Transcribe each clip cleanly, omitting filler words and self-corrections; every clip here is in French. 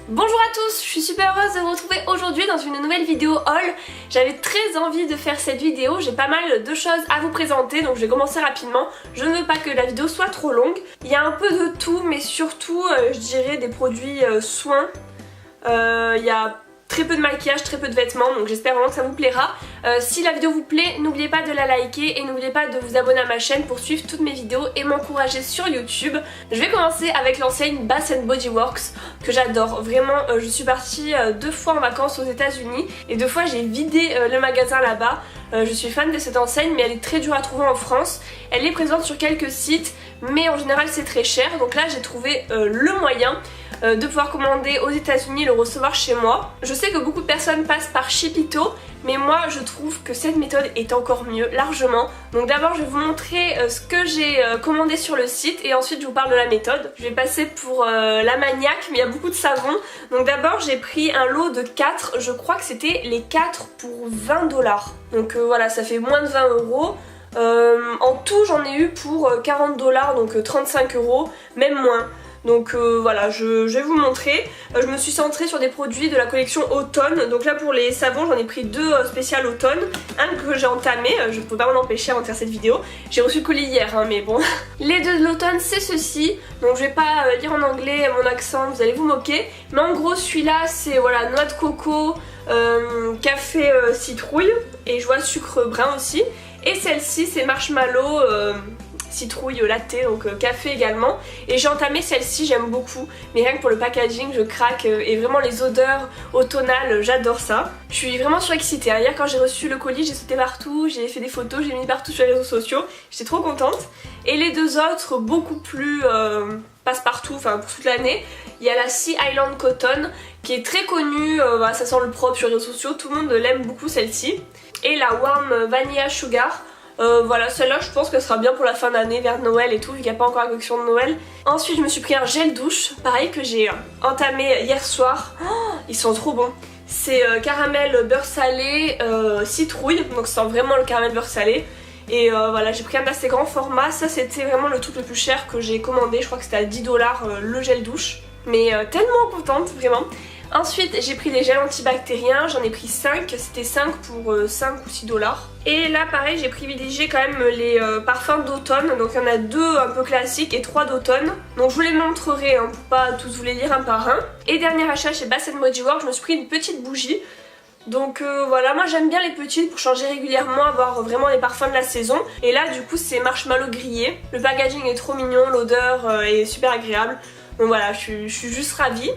Bonjour à tous, je suis super heureuse de vous retrouver aujourd'hui dans une nouvelle vidéo haul. J'avais très envie de faire cette vidéo, j'ai pas mal de choses à vous présenter donc je vais commencer rapidement. Je ne veux pas que la vidéo soit trop longue. Il y a un peu de tout mais surtout je dirais des produits soins. Il y a très peu de maquillage, très peu de vêtements, donc j'espère vraiment que ça vous plaira. Si la vidéo vous plaît, n'oubliez pas de la liker et n'oubliez pas de vous abonner à ma chaîne pour suivre toutes mes vidéos et m'encourager sur YouTube. Je vais commencer avec l'enseigne Bath & Body Works que j'adore. Vraiment, je suis partie 2 fois en vacances aux États-Unis et 2 fois j'ai vidé le magasin là-bas. Je suis fan de cette enseigne mais elle est très dure à trouver en France. Elle est présente sur quelques sites mais en général c'est très cher. Donc là j'ai trouvé le moyen de pouvoir commander aux États-Unis et le recevoir chez moi. Je sais que beaucoup de personnes passent par Shipito, mais moi je trouve que cette méthode est encore mieux, largement. Donc d'abord je vais vous montrer ce que j'ai commandé sur le site et ensuite je vous parle de la méthode. Je vais passer pour la maniaque, mais il y a beaucoup de savons. Donc d'abord j'ai pris un lot de 4, je crois que c'était les 4 pour 20 $. Donc voilà, ça fait moins de 20 €. En tout j'en ai eu pour 40 $, donc 35 €, même moins. Donc voilà, je vais vous montrer. Je me suis centrée sur des produits de la collection automne. Donc là pour les savons j'en ai pris 2 spéciales automne. Un que j'ai entamé, je ne peux pas m'en empêcher avant de faire cette vidéo. J'ai reçu le colis hier mais bon. Les 2 de l'automne c'est ceci. Donc je vais pas lire en anglais mon accent, vous allez vous moquer. Mais en gros celui-là c'est voilà, noix de coco, café citrouille et je vois sucre brun aussi. Et celle-ci c'est marshmallow citrouille latte, donc café également. Et j'ai entamé celle-ci, j'aime beaucoup, mais rien que pour le packaging je craque et vraiment les odeurs automnales, j'adore ça. Je suis vraiment surexcitée. Hier quand j'ai reçu le colis j'ai sauté partout, j'ai fait des photos, j'ai mis partout sur les réseaux sociaux, j'étais trop contente. Et les 2 autres beaucoup plus passe-partout, enfin pour toute l'année, il y a la Sea Island Cotton qui est très connue, ça sent le propre sur les réseaux sociaux, tout le monde l'aime beaucoup celle-ci. Et la Warm Vanilla Sugar. Voilà, celle-là je pense qu'elle sera bien pour la fin d'année, vers Noël et tout, vu qu'il n'y a pas encore la collection de Noël. Ensuite je me suis pris un gel douche, pareil que j'ai entamé hier soir. Oh, ils sont trop bons. C'est caramel beurre salé, citrouille, donc ça sent vraiment le caramel beurre salé. Et voilà, j'ai pris un assez grand format, ça c'était vraiment le truc le plus cher que j'ai commandé, je crois que c'était à 10 $ le gel douche. Mais tellement contente, vraiment. Ensuite j'ai pris les gels antibactériens, j'en ai pris 5, c'était 5 pour 5 ou 6 $. Et là pareil j'ai privilégié quand même les parfums d'automne, donc il y en a 2 un peu classiques et 3 d'automne. Donc je vous les montrerai pour pas tous vous les lire un par un. Et dernier achat chez Bath & Body Works, je me suis pris une petite bougie. Donc voilà, moi j'aime bien les petites pour changer régulièrement, avoir vraiment les parfums de la saison. Et là du coup c'est marshmallow grillé, le packaging est trop mignon, l'odeur est super agréable. Donc voilà, je suis juste ravie.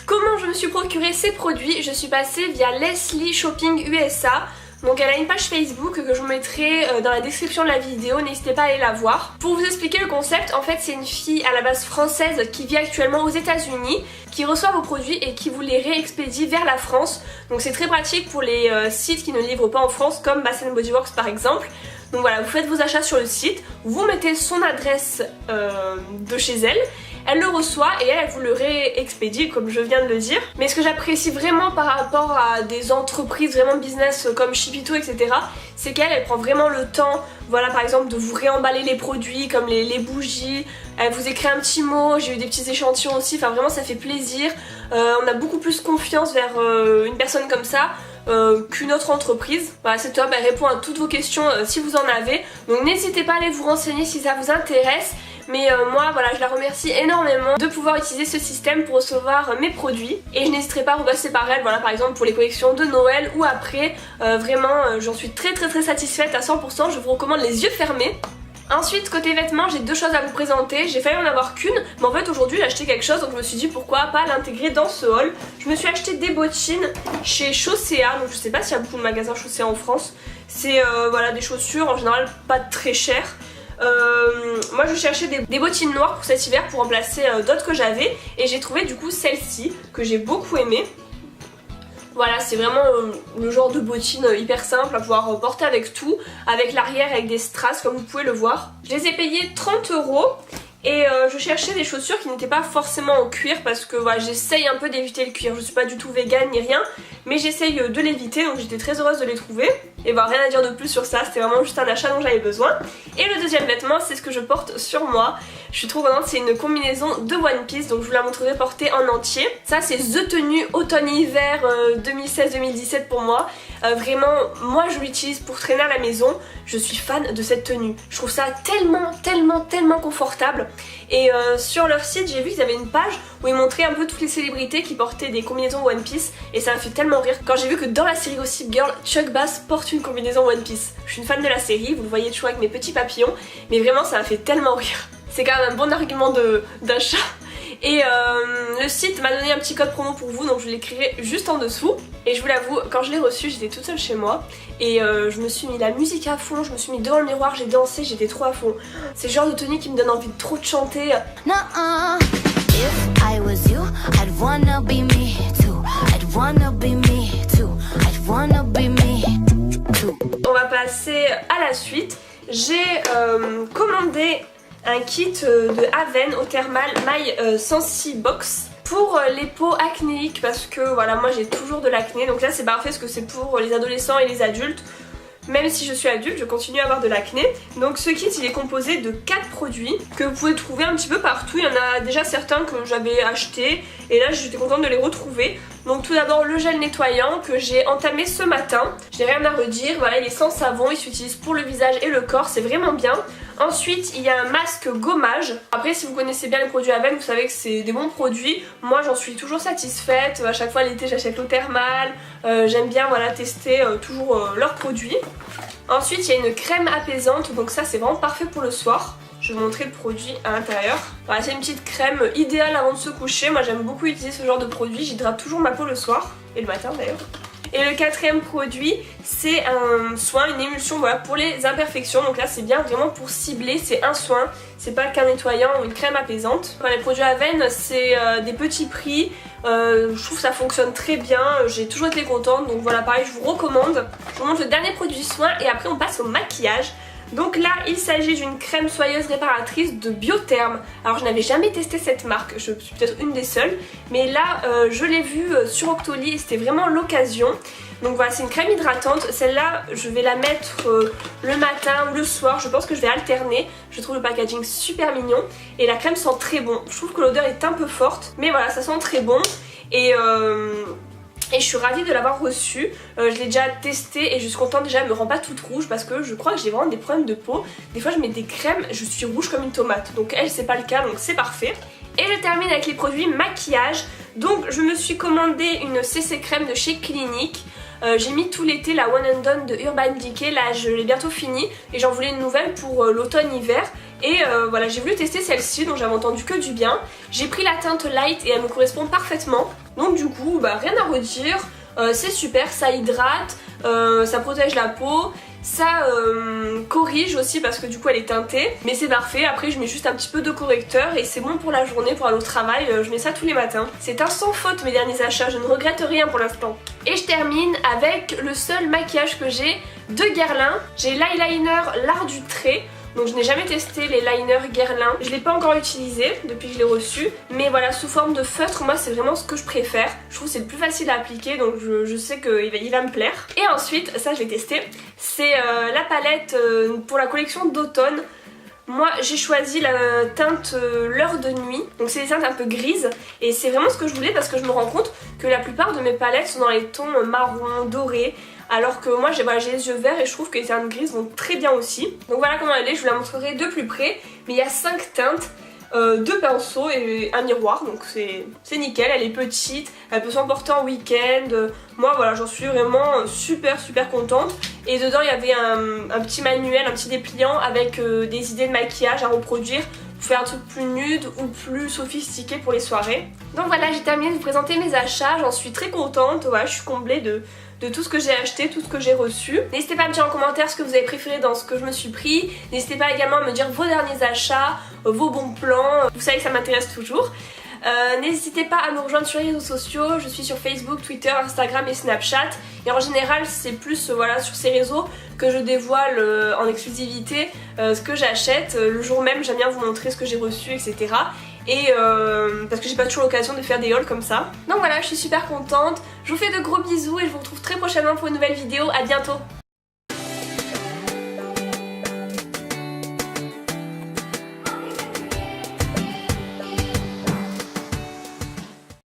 Comment je me suis procuré ces produits? Je suis passée via Leslie Shopping USA. Donc elle a une page Facebook que je vous mettrai dans la description de la vidéo, n'hésitez pas à aller la voir. Pour vous expliquer le concept, en fait c'est une fille à la base française qui vit actuellement aux États-Unis, qui reçoit vos produits et qui vous les réexpédie vers la France. Donc c'est très pratique pour les sites qui ne livrent pas en France comme Bath & Body Works par exemple. Donc voilà, vous faites vos achats sur le site, vous mettez son adresse de chez elle. Elle le reçoit et elle vous le réexpédie comme je viens de le dire. Mais ce que j'apprécie vraiment par rapport à des entreprises vraiment business comme Shipito etc, c'est qu'elle prend vraiment le temps, voilà par exemple de vous réemballer les produits comme les bougies. Elle vous écrit un petit mot, j'ai eu des petits échantillons aussi, enfin vraiment ça fait plaisir. On a beaucoup plus confiance vers une personne comme ça qu'une autre entreprise. Voilà, c'est top, elle répond à toutes vos questions si vous en avez. Donc n'hésitez pas à aller vous renseigner si ça vous intéresse. Mais moi voilà, je la remercie énormément de pouvoir utiliser ce système pour recevoir mes produits. Et je n'hésiterai pas à repasser par elle, voilà par exemple pour les collections de Noël ou après. Vraiment j'en suis très satisfaite à 100%, je vous recommande les yeux fermés. Ensuite côté vêtements j'ai 2 choses à vous présenter, j'ai failli en avoir qu'une mais en fait aujourd'hui j'ai acheté quelque chose donc je me suis dit pourquoi pas l'intégrer dans ce haul. Je me suis acheté des bottines chez Chaussea, donc je sais pas s'il y a beaucoup de magasins Chaussea en France. C'est voilà des chaussures en général pas très chères. Moi je cherchais des bottines noires pour cet hiver pour remplacer d'autres que j'avais et j'ai trouvé du coup celle-ci que j'ai beaucoup aimée. Voilà, c'est vraiment le genre de bottines hyper simple à pouvoir porter avec tout, avec l'arrière avec des strass comme vous pouvez le voir. Je les ai payées 30 € et je cherchais des chaussures qui n'étaient pas forcément en cuir parce que voilà, j'essaye un peu d'éviter le cuir. Je suis pas du tout végane ni rien, mais j'essaye de l'éviter, donc j'étais très heureuse de les trouver. Et bah rien à dire de plus sur ça, c'était vraiment juste un achat dont j'avais besoin. Et le deuxième vêtement, c'est ce que je porte sur moi. Je suis trop contente, c'est une combinaison de One Piece, donc je vous la montrerai portée en entier. Ça c'est The Tenue automne-hiver 2016-2017 pour moi. Vraiment, moi je l'utilise pour traîner à la maison. Je suis fan de cette tenue. Je trouve ça tellement confortable. Et sur leur site, j'ai vu qu'ils avaient une page où ils montraient un peu toutes les célébrités qui portaient des combinaisons One Piece. Et ça m'a fait tellement rire quand j'ai vu que dans la série Gossip Girl, Chuck Bass porte une combinaison One Piece. Je suis une fan de la série, vous le voyez toujours avec mes petits papillons. Mais vraiment, ça m'a fait tellement rire. C'est quand même un bon argument d'achat. Et le site m'a donné un petit code promo pour vous, donc je l'écrirai juste en dessous. Et je vous l'avoue, quand je l'ai reçu, j'étais toute seule chez moi. Et je me suis mis la musique à fond, je me suis mis devant le miroir, j'ai dansé, j'étais trop à fond. C'est le genre de tenue qui me donne envie de trop de chanter. On va passer à la suite. J'ai commandé un kit de Aven au thermal My Sensi Box pour les peaux acnéiques, parce que voilà, moi j'ai toujours de l'acné, donc là c'est parfait parce que c'est pour les adolescents et les adultes. Même si je suis adulte, je continue à avoir de l'acné. Donc ce kit il est composé de 4 produits que vous pouvez trouver un petit peu partout. Il y en a déjà certains que j'avais achetés et là j'étais contente de les retrouver. Donc tout d'abord le gel nettoyant que j'ai entamé ce matin. Je n'ai rien à redire, voilà, il est sans savon, il s'utilise pour le visage et le corps, c'est vraiment bien. Ensuite il y a un masque gommage. Après si vous connaissez bien les produits Aven, vous savez que c'est des bons produits. Moi j'en suis toujours satisfaite, à chaque fois l'été j'achète l'eau thermale. J'aime bien voilà, tester toujours leurs produits. Ensuite il y a une crème apaisante, donc ça c'est vraiment parfait pour le soir. Je vais vous montrer le produit à l'intérieur. Voilà, c'est une petite crème idéale avant de se coucher. Moi j'aime beaucoup utiliser ce genre de produit, j'hydrate toujours ma peau le soir et le matin d'ailleurs. Et le quatrième produit, c'est un soin, une émulsion voilà, pour les imperfections. Donc là c'est bien vraiment pour cibler, c'est un soin, c'est pas qu'un nettoyant ou une crème apaisante. Enfin, les produits Aven, c'est des petits prix, je trouve que ça fonctionne très bien, j'ai toujours été contente. Donc voilà, pareil, je vous recommande. Je vous montre le dernier produit soin et après on passe au maquillage. Donc là il s'agit d'une crème soyeuse réparatrice de Biotherm. Alors je n'avais jamais testé cette marque, je suis peut-être une des seules, mais là je l'ai vue sur Octoly et c'était vraiment l'occasion. Donc voilà, c'est une crème hydratante, celle-là je vais la mettre le matin ou le soir, je pense que je vais alterner. Je trouve le packaging super mignon et la crème sent très bon. Je trouve que l'odeur est un peu forte, mais voilà, ça sent très bon. Et je suis ravie de l'avoir reçue, je l'ai déjà testé et je suis contente. Déjà elle me rend pas toute rouge parce que je crois que j'ai vraiment des problèmes de peau. Des fois je mets des crèmes, je suis rouge comme une tomate, donc elle c'est pas le cas, donc c'est parfait. Et je termine avec les produits maquillage. Donc je me suis commandé une CC crème de chez Clinique. J'ai mis tout l'été la One and Done de Urban Decay, là je l'ai bientôt fini et j'en voulais une nouvelle pour l'automne-hiver. Et voilà, j'ai voulu tester celle-ci dont j'avais entendu que du bien. J'ai pris la teinte light et elle me correspond parfaitement. Donc du coup, bah, rien à redire, c'est super, ça hydrate, ça protège la peau. Ça corrige aussi parce que du coup elle est teintée, mais c'est parfait. Après je mets juste un petit peu de correcteur et c'est bon pour la journée, pour aller au travail, je mets ça tous les matins. C'est un sans faute mes derniers achats, je ne regrette rien pour l'instant. Et je termine avec le seul maquillage que j'ai de Guerlain. J'ai l'eyeliner L'Art du Trait. Donc je n'ai jamais testé les liners Guerlain, je ne l'ai pas encore utilisé depuis que je l'ai reçu. Mais voilà, sous forme de feutre, moi c'est vraiment ce que je préfère. Je trouve que c'est le plus facile à appliquer, donc je sais qu'il va me plaire. Et ensuite, ça je l'ai testé, c'est la palette pour la collection d'automne. Moi j'ai choisi la teinte L'Heure de Nuit, donc c'est des teintes un peu grises et c'est vraiment ce que je voulais parce que je me rends compte que la plupart de mes palettes sont dans les tons marron, doré, alors que moi j'ai les yeux verts et je trouve que les teintes grises vont très bien aussi. Donc voilà comment elle est, je vous la montrerai de plus près, mais il y a 5 teintes. 2 pinceaux et un miroir, donc c'est nickel, elle est petite, elle peut s'emporter en week-end. Moi voilà, j'en suis vraiment super contente. Et dedans il y avait un petit manuel, un petit dépliant avec des idées de maquillage à reproduire pour faire un truc plus nude ou plus sophistiqué pour les soirées. Donc voilà, j'ai terminé de vous présenter mes achats, j'en suis très contente, voilà, je suis comblée de tout ce que j'ai acheté, tout ce que j'ai reçu. N'hésitez pas à me dire en commentaire ce que vous avez préféré dans ce que je me suis pris. N'hésitez pas également à me dire vos derniers achats, vos bons plans, vous savez que ça m'intéresse toujours. N'hésitez pas à me rejoindre sur les réseaux sociaux, je suis sur Facebook, Twitter, Instagram et Snapchat. Et en général c'est plus voilà, sur ces réseaux que je dévoile en exclusivité ce que j'achète. Le jour même j'aime bien vous montrer ce que j'ai reçu, etc. Et parce que j'ai pas toujours l'occasion de faire des hauls comme ça. Donc voilà, je suis super contente, je vous fais de gros bisous et je vous retrouve très prochainement pour une nouvelle vidéo, à bientôt.